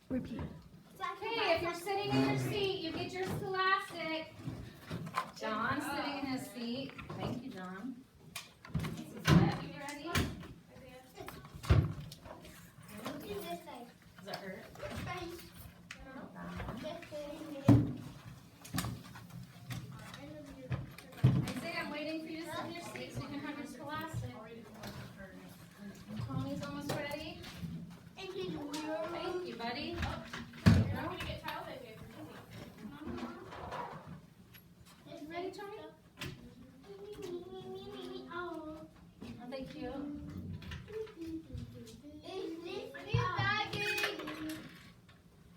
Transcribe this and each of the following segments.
Repeat. Okay, if you're sitting in your seat, you get your scholastic. John's sitting in his seat. Thank you, John. Suzette, you ready? Does that hurt? Isaiah, I'm waiting for you to sit in your seat so you can have your scholastic. Tony's almost ready. Thank you, buddy. Ready, Tony? Oh, thank you.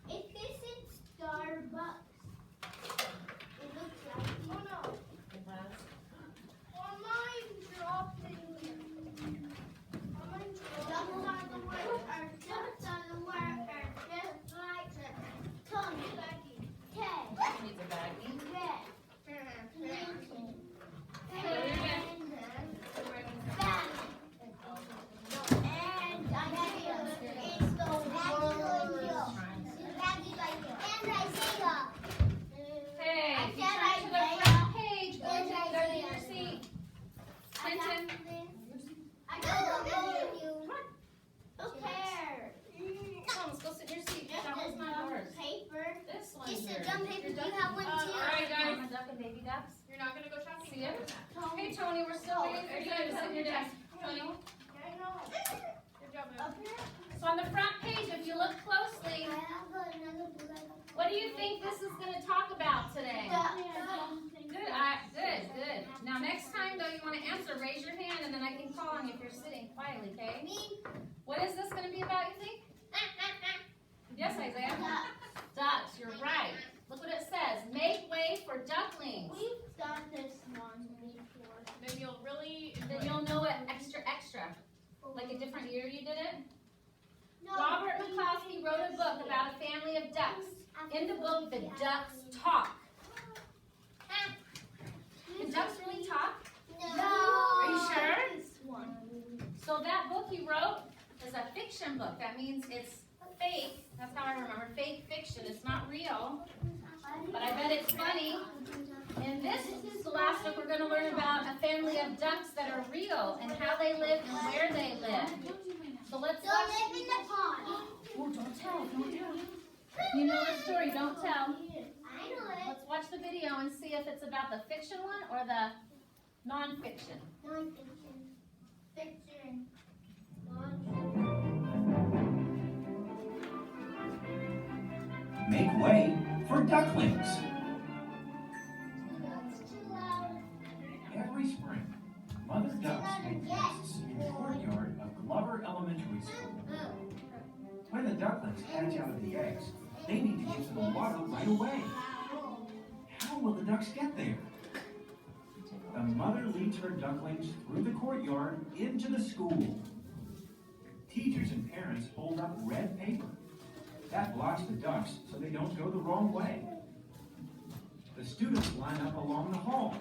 Is this in Starbucks? It looks like. Oh no. It was. Oh, mine dropped in here. Oh, mine dropped. Ducks on the word, or ducks on the word, or just like Tony, Ted, Needs a baggie. Red, Lincoln, So you're good. and Batman. And Isaiah is the word. And Isaiah. Hey, I if you said turn to the Isaiah. front page, go And to Isaiah. your seat. I got Clinton. this. I got you. Who cares? Come on, let's go sit in your seat. Just That a one's not dumb yours. paper. This one's It's yours. a dumb paper. Do you have one too? All right, guys. Mama duck and baby ducks. You're not gonna go shopping? See ya. Hey, Tony, we're still waiting for you to sit in your desk. Tony. I know. Good job, Up man. here? So on the front page, if you look closely, I have another blue. what do you think this is going to talk about today? Good, good. Now next time though you want to answer, raise your hand and then I can call on you if you're sitting quietly, okay? Me? What is this going to be about, you think? Yes, Isaiah? Ducks, you're right. Look what it says. Make way for ducklings. We've done this one before. Then you'll really Then enjoy it. you'll know it extra. Like a different year you did it? No, Robert McCloskey wrote a book about a family of ducks. In the book, the ducks talk. Can ducks really talk? No. Are you sure? This one. So that book he wrote is a fiction book. That means it's fake. That's how I remember. Fake fiction. It's not real. But I bet it's funny. In this scholastic, we're going to learn about a family of ducks that are real and how they live and where they live. So let's Don't watch. live in the pond. Oh, don't tell. Don't tell. You know the story. Don't tell. I know it. Let's watch the video and see if it's about the fiction one or the non-fiction. Non-fiction. Fiction. Make way for ducklings. That's too loud. Every spring, mother ducks make nests in the courtyard of Glover Elementary School. When the ducklings hatch out of the eggs, they need to get to the water right away. How will the ducks get there? The mother leads her ducklings through the courtyard into the school. Teachers and parents hold up red paper. That blocks the ducks so they don't go the wrong way. The students line up along the halls.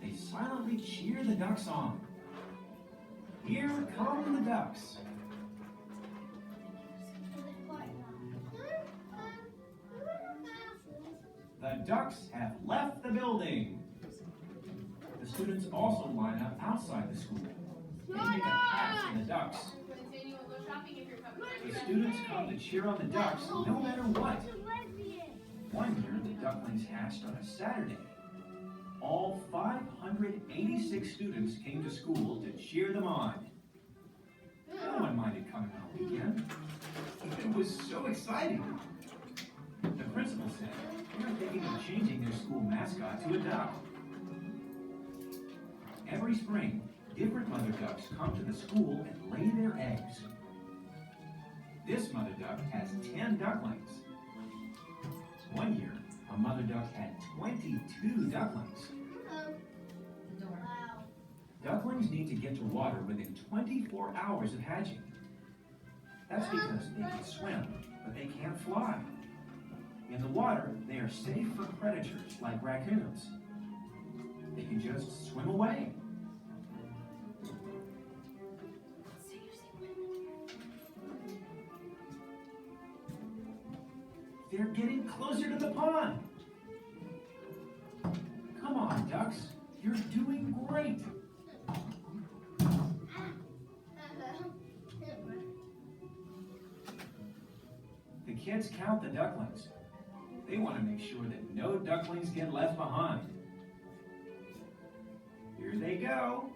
They silently cheer the ducks on. Here come the ducks. The ducks have left the building. The students also line up outside the school. They make a path for the ducks. And then you won't go shopping if you're coming. The students come to cheer on the ducks no matter what. One year, the ducklings hatched on a Saturday. All 586 students came to school to cheer them on. No one minded coming on the weekend. It was so exciting. The principal said, "We're thinking of changing their school mascot to a duck." Every spring, different mother ducks come to the school and lay their eggs. This mother duck has 10 ducklings. One year, a mother duck had 22 ducklings. Wow. Ducklings need to get to water within 24 hours of hatching. That's because they can swim, but they can't fly. In the water, they are safe from predators like raccoons. They can just swim away. They're getting closer to the pond. Come on, ducks. You're doing great. The kids count the ducklings. They want to make sure that no ducklings get left behind. Here they go.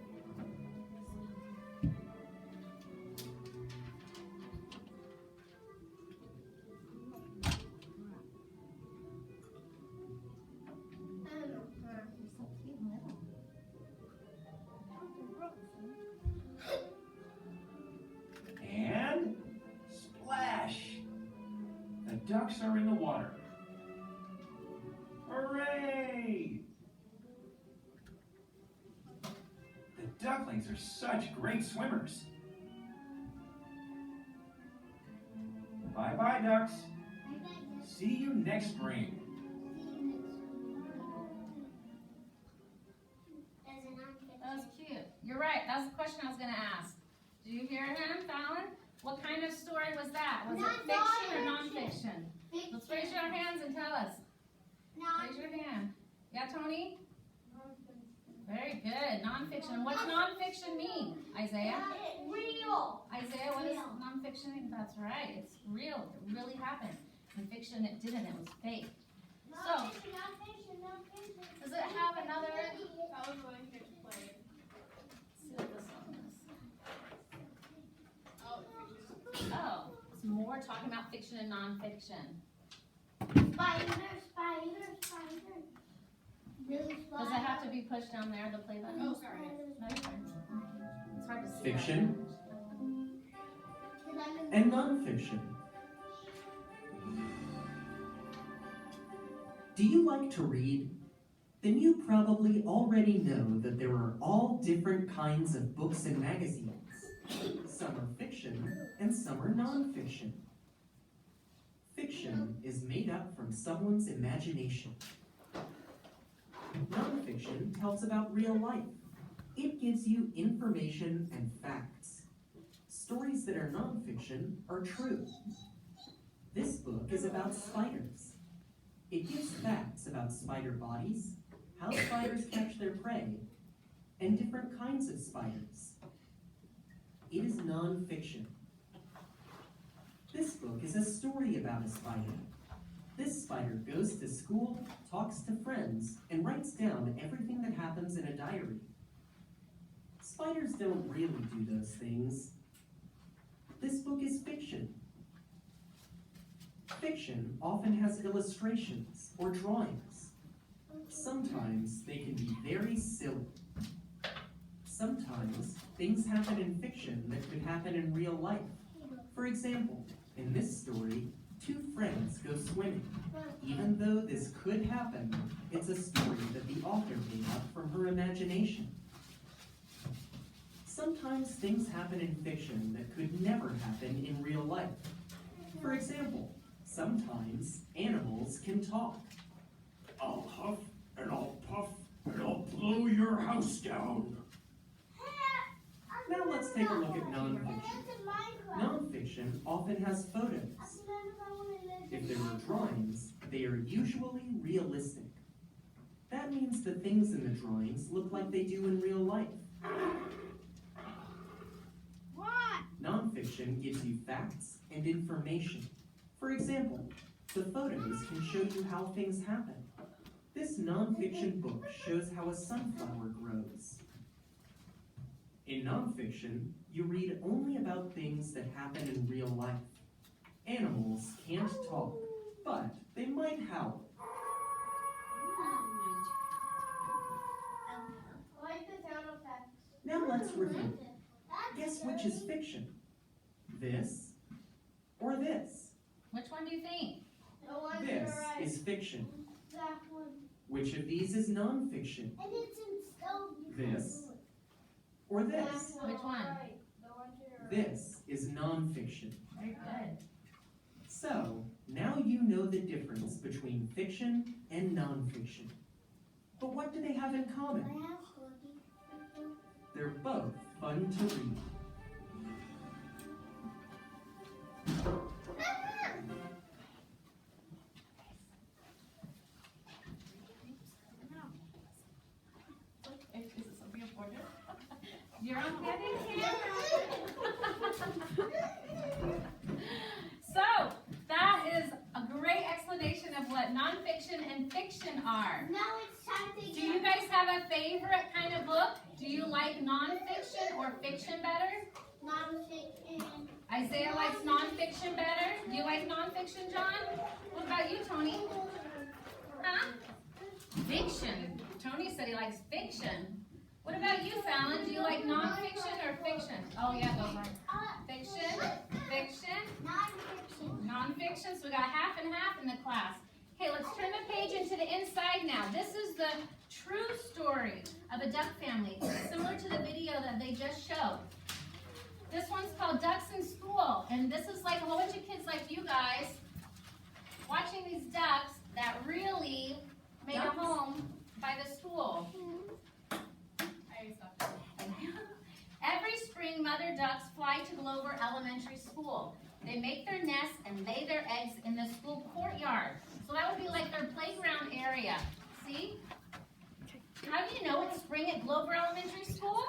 And splash! The ducks are in the water. Hooray! The ducklings are such great swimmers. Bye-bye, ducks. See you next spring. That was cute. You're right. That was the question I was going to ask. Did you hear him, Fallon? What kind of story was that? Was it fiction or nonfiction? Let's raise your hands and tell us. Raise your hand. Yeah, Tony? Very good. Nonfiction. What's nonfiction mean, Isaiah? Real. Isaiah, what does nonfiction mean? That's right. It's real. It really happened. In fiction, it didn't. It was fake. So, does it have another? I was going to play. Let's see what this one is. Oh, Oh, it's more talking about fiction and nonfiction. Does it have to be pushed down there, the play button? oh, sorry. No, you're fine. It's hard to see. Fiction and nonfiction. Do you like to read? Then you probably already know that there are all different kinds of books and magazines. Some are fiction and some are nonfiction. Fiction is made up from someone's imagination. Nonfiction tells about real life. It gives you information and facts. Stories that are nonfiction are true. This book is about spiders. It gives facts about spider bodies, how spiders catch their prey, and different kinds of spiders. It is nonfiction. This book is a story about a spider. This spider goes to school, talks to friends, and writes down everything that happens in a diary. Spiders don't really do those things. This book is fiction. Fiction often has illustrations or drawings. Sometimes they can be very silly. Sometimes things happen in fiction that could happen in real life. For example, in this story, two friends go swimming. Even though this could happen, it's a story that the author made up from her imagination. Sometimes things happen in fiction that could never happen in real life. For example, sometimes animals can talk. I'll huff and I'll puff and I'll blow your house down. Now let's take a look at nonfiction. Nonfiction often has photos. If there are drawings, they are usually realistic. That means the things in the drawings look like they do in real life. Nonfiction gives you facts and information. For example, the photos can show you how things happen. This nonfiction book shows how a sunflower grows. In nonfiction, you read only about things that happen in real life. Animals can't talk, but they might howl. Now let's review. Guess which is fiction? This or this? Which one do you think? This is fiction. Which of these is nonfiction? This or this? Which one? This is nonfiction. Very good. So, now you know the difference between fiction and nonfiction. But what do they have in common? They're both fun to read. You're okay? So, that is a great explanation of what nonfiction and fiction are. Now it's time to Do you guys have a favorite kind of book? Do you like nonfiction or fiction better? nonfiction. Isaiah likes nonfiction better. Do you like nonfiction, John? What about you, Tony? Huh? Fiction. Tony said he likes fiction. What about you, Fallon? Do you like nonfiction or fiction? Oh yeah, those are fiction, fiction, Nonfiction. nonfiction. So we got half and half in the class. Okay, let's turn the page into the inside now. This is the true story of a duck family, similar to the video that they just showed. This one's called Ducks in School, and this is like a whole bunch of kids like you guys watching these ducks that really made a home by the school. Every spring, mother ducks fly to Glover Elementary School. They make their nests and lay their eggs in the school courtyard. So that would be like their playground area. See? How do you know it's spring at Glover Elementary School?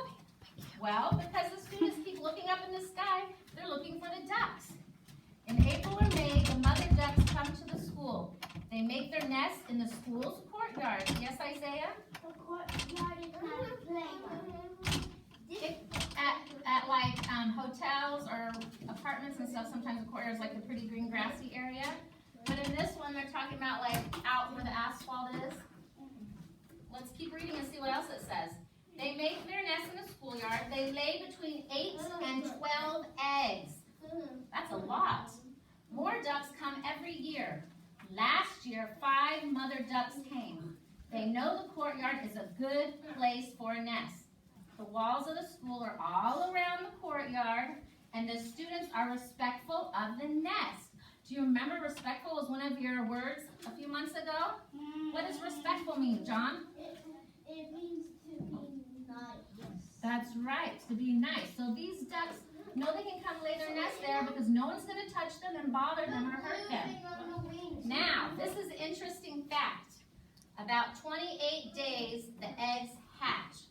Well, because the students keep looking up in the sky, they're looking for the ducks. In April or May, the mother ducks come to the school. They make their nests in the school's courtyard. Yes, Isaiah? The courtyard is not a playground. At like hotels or apartments and stuff, sometimes the courtyard is like the pretty green grassy area. But in this one, they're talking about like out where the asphalt is. Let's keep reading and see what else it says. They make their nest in the schoolyard. They lay between 8 and 12 eggs. That's a lot. More ducks come every year. Last year, 5 mother ducks came. They know the courtyard is a good place for a nest. The walls of the school are all around the courtyard, and the students are respectful of the nest. Do you remember respectful was one of your words a few months ago? What does respectful mean, John? It means to be nice. That's right, to be nice. So these ducks know they can come lay their nest there because no one's going to touch them and bother them or hurt them. Now, this is an interesting fact. About 28 days, the eggs hatch.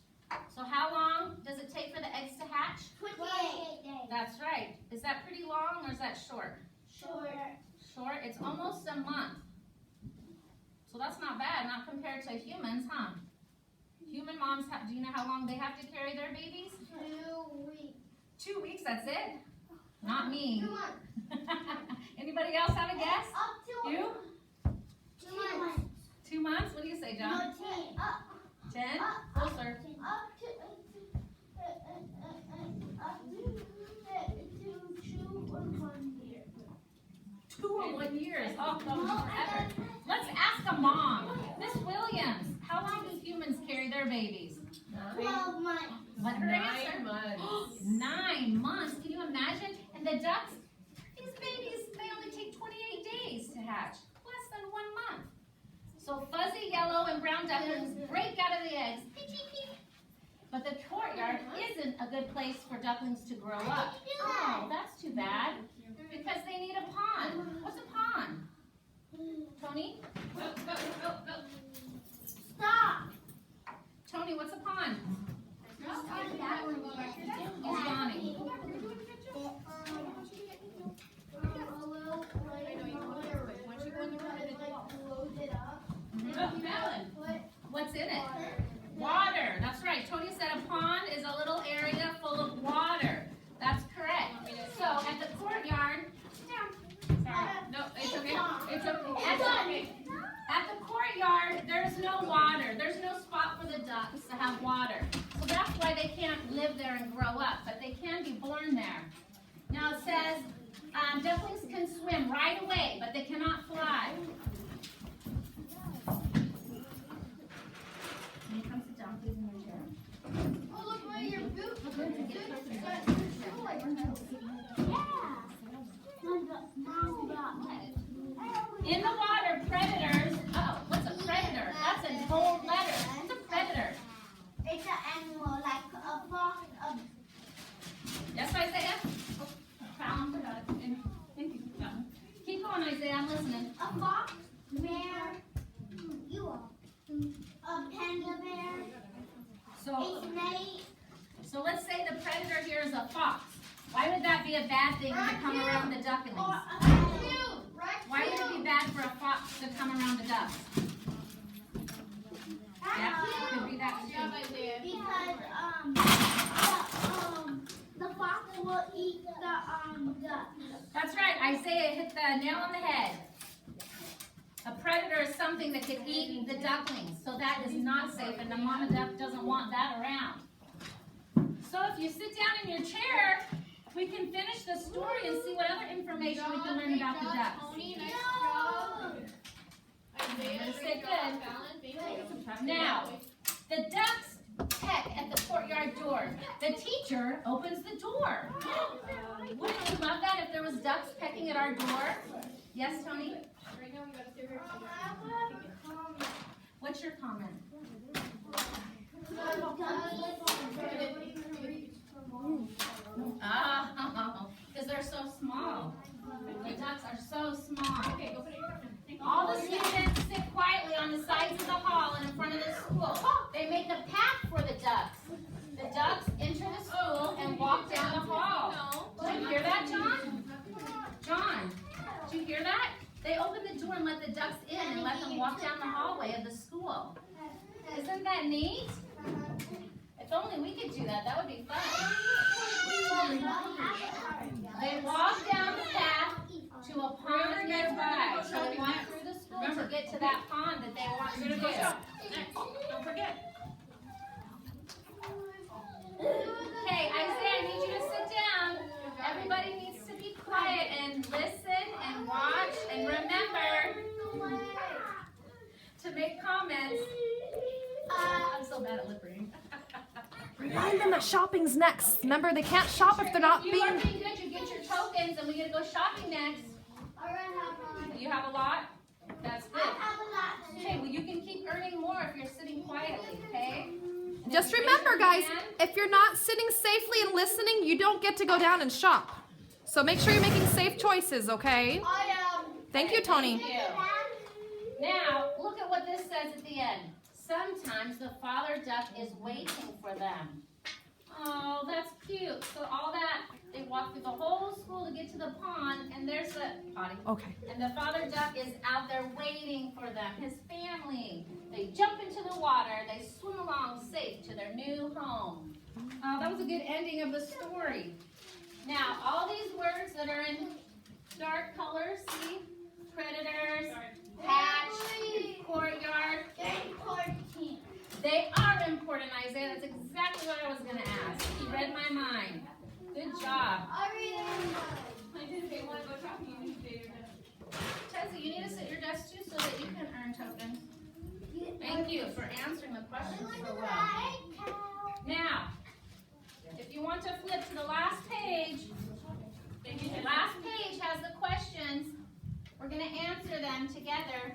So how long does it take for the eggs to hatch? 28 days. That's right. Is that pretty long or is that short? Short. Short? It's almost a month. So that's not bad, not compared to humans, huh? Human moms, do you know how long they have to carry their babies? 2 weeks. 2 weeks, that's it? Not me. 2 months. Anybody else have a guess? Up to You? 2 months. 2 months? What do you say, John? No, 10. Up. 10? Closer. Up to 2 or 1 year. 2 or 1 years. Oh, that was forever. Let's ask a mom. Miss Williams, how long do humans carry their babies? 12 months. Let her answer. 9 months. 9 months. Can you imagine? And the ducks, these babies, they only take 28 days to hatch. Less than 1 month. So fuzzy yellow and brown ducklings break out of the eggs. Peep, peep, peep. But the courtyard isn't a good place for ducklings to grow up. Oh, that's too bad. Because they need a pond. What's a pond? Tony? Stop. Tony, what's a pond? He's yawning. What's in it? Water. That's right. Tony said a pond is a little area full of water. That's correct. So at the courtyard, sit down. Sorry. No, it's okay. It's okay. At the courtyard, there's no water. There's no spot for the ducks to have water. So that's why they can't live there and grow up, but they can be born there. Now it says ducklings can swim right away, but they cannot fly. Can you come sit down, please, in your chair? Oh, look where your boot. In the water, predators. Oh, what's a predator? That's a bold letter. What's a predator? It's an animal like a fox. Yes, Isaiah? Fallon forgot it. Keep going, Isaiah. I'm listening. A fox, bear, a panda bear, So, a snake. So let's say the predator here is a fox. Why would that be a bad thing to come around the ducklings? Why would it be bad for a fox to come around the ducks? Yeah, it could be that too. Because the fox will eat the duck. That's right, Isaiah hit the nail on the head. A predator is something that could eat the ducklings, so that is not safe, and the mama duck doesn't want that around. So if you sit down in your chair, we can finish the story and see what other information we can learn about the ducks. Tony, nice job. Isaiah, Sit great job. good. Fallon, thank you. Now, the ducks peck at the courtyard door. The teacher opens the door. Wouldn't you love that if there was ducks pecking at our door? Yes, Tony? Right now, we gotta stay very What's your comment? Oh, because they're so small. The ducks are so small. Okay, go put it in your front. All the students sit quietly on the sides of the hall and in front of the school. They make a path for the ducks. The ducks enter the school and walk down the hall. Did you hear that, John? John, did you hear that? They open the door and let the ducks in and let them walk down the hallway of the school. Isn't that neat? If only we could do that, that would be fun. They walk down the path to a pond nearby. So they walk through the school to get to that pond that they want to do. Don't forget. Okay, Isaiah, I need you to sit down. Everybody needs to be quiet and listen and watch and remember to make comments. I'm so bad at lip reading. Remind them that shopping's next. Remember, they can't shop if they're not You are being... being good. You get your tokens, and we get to go shopping next. You have a lot? That's good. Okay, well, you can keep earning more if you're sitting quietly, okay? And Just if you remember, raise your guys, hand- if you're not sitting safely and listening, you don't get to go down and shop. So make sure you're making safe choices, okay? Thank you, Tony. Thank you. Now, look at what this says at the end. Sometimes the father duck is waiting for them. Oh, that's cute. So all that, they walk through the whole school to get to the pond, and there's the potty. Okay. And the father duck is out there waiting for them, his family. They jump into the water, they swim along safe to their new home. That was a good ending of the story. Now, all these words that are in dark colors, see? Predators, hatch, courtyard. They are important, Isaiah. That's exactly what I was going to ask. You read my mind. Good job. I didn't say want to go shopping. You need to stay your desk. Tezzy, you need to sit at your desk too so that you can earn tokens. Thank you for answering the questions so well. Now, if you want to flip to the last page, the last page has the questions. We're going to answer them together.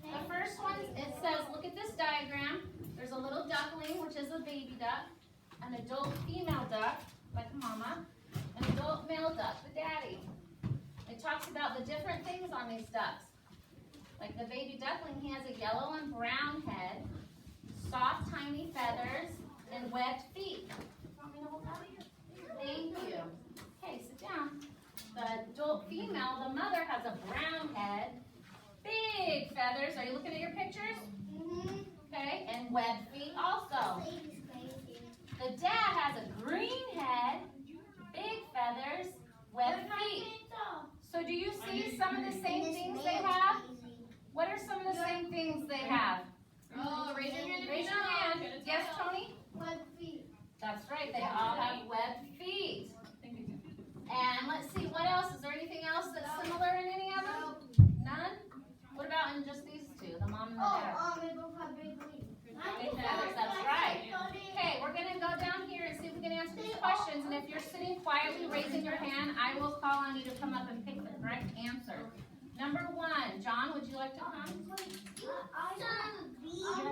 The first one, it says, look at this diagram. There's a little duckling, which is a baby duck, an adult female duck, like mama, an adult male duck, the daddy. It talks about the different things on these ducks. Like the baby duckling, he has a yellow and brown head, soft, tiny feathers, and webbed feet. Want me to hold that? Thank you. Okay, sit down. The adult female, the mother, has a brown head, big feathers. Are you looking at your pictures? Okay, and webbed feet also. The dad has a green head, big feathers, webbed feet. So do you see some of the same things they have? What are some of the same things they have? Oh, raise your hand. Raise your hand. Yes, Tony? That's right, they all have webbed feet. And let's see, what else? Is there anything else that's similar in any of them? None? What about in just these two, the mom and the dad? Big feathers, that's right. Okay, we're going to go down here and see if we can answer these questions. And if you're sitting quietly raising your hand, I will call on you to come up and pick the correct answer. Number 1, John, would you like to come? I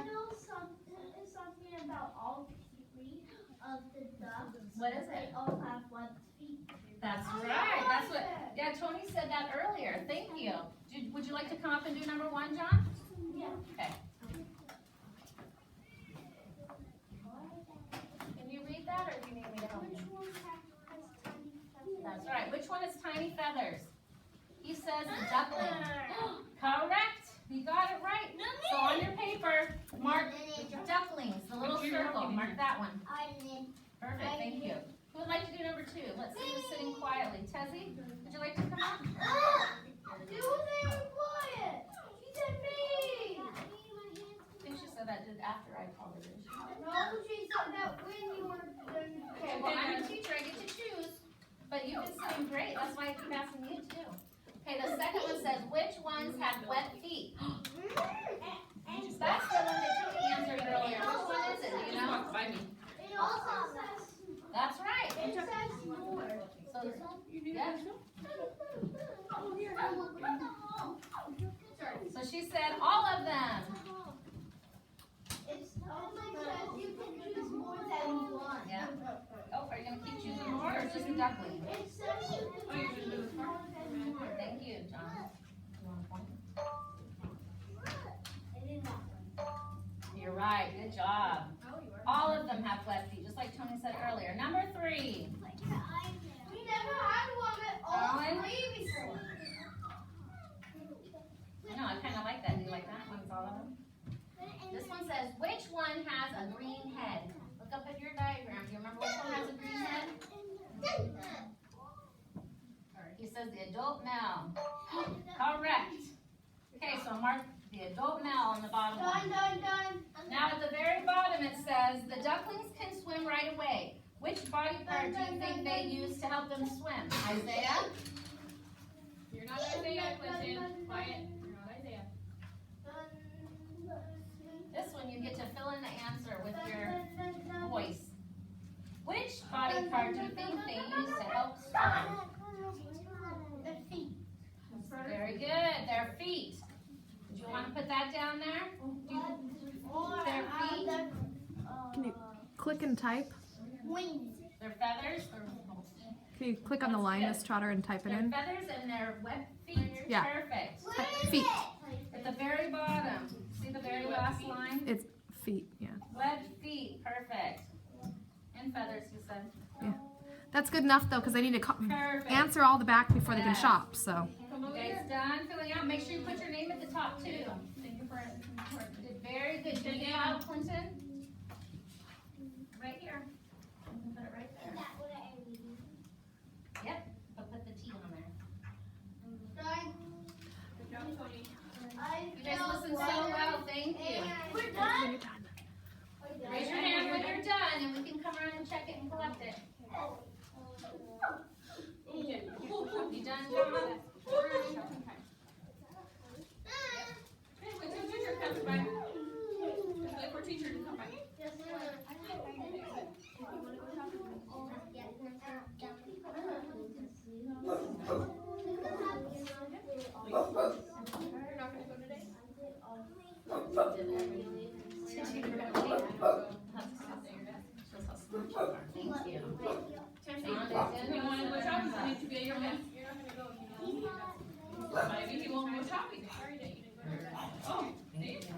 know something about all 3 of the ducks. What is They it? all have webbed feet. That's right. That's what, yeah, Tony said that earlier. Thank you. Would you like to come up and do number 1, John? Yeah. Okay. Can you read that or do you tiny feathers? He says duckling. Correct. You got it right. So on your paper, mark ducklings, the little circle. Mark that one. Perfect, thank you. Who would like to do number 2? Let's see who's sitting quietly. Tezzy, would you like to come up? You were very quiet. She said me. I think she said that did after I called her. Didn't she? No, she said that when you were done. Okay, well, I'm a teacher. I get to choose. But you've been sitting great. That's why I keep asking you too. Okay, the second one says, which ones have wet feet? That's the one that Tony answered earlier. Which one is it? Do you know? By me. It also says, That's right. it says more. So, yeah. So she said all of them. It only says you can choose more than one. Yeah. Oh, are you going to keep choosing more or just a duckling? It says you can choose more than one. Thank you, John. You want a point? You're right. Good job. All of them have wet feet, just like Tony said earlier. Number 3. We never had one at all Owen? before. I know, I kind of like that. Do you like that one? It's all of them. This one says, which one has a green head? Look up at your diagram. Do you remember which one has a green head? He says the adult male. Correct. Okay, so mark the adult male on the bottom Done, one. done, done. Now at the very bottom it says, the ducklings can swim right away. Which body part do you think they use to help them swim? Isaiah? You're not Isaiah, Clinton. Quiet. You're not Isaiah. This one you get to fill in the answer with your voice. Which body part do you think they use to help swim? The feet. Very good, their feet. Do you want to put that down there? Their feet, Can you click and type? Wings. their feathers, Can you click on the line, Miss Trotter, and type it their in? feathers and their web feet. Yeah. Perfect. Feet. At the very bottom, see the very last line? It's feet, yeah. Webbed feet, perfect. And feathers, you said. That's good enough though, because they need to Perfect. answer all the back before they can Yes. shop. So You guys done filling out? Make sure you put your name at the top too. Thank you for it. You did very good. Good job, Clinton. Right here. You can put it right there. Yep, but put the T on there. Done. Good job, Tony. You guys listened so well, thank you. We're done. Raise your hand when you're done and we can come around and check it and collect it. You done, John? Hey, wait till teacher comes by. Just wait for teacher to come by. You're not gonna go today? Thank you. If you wanna go shopping, you need to be at your desk. You're not gonna go. Maybe he won't go shopping. Oh, Thank you.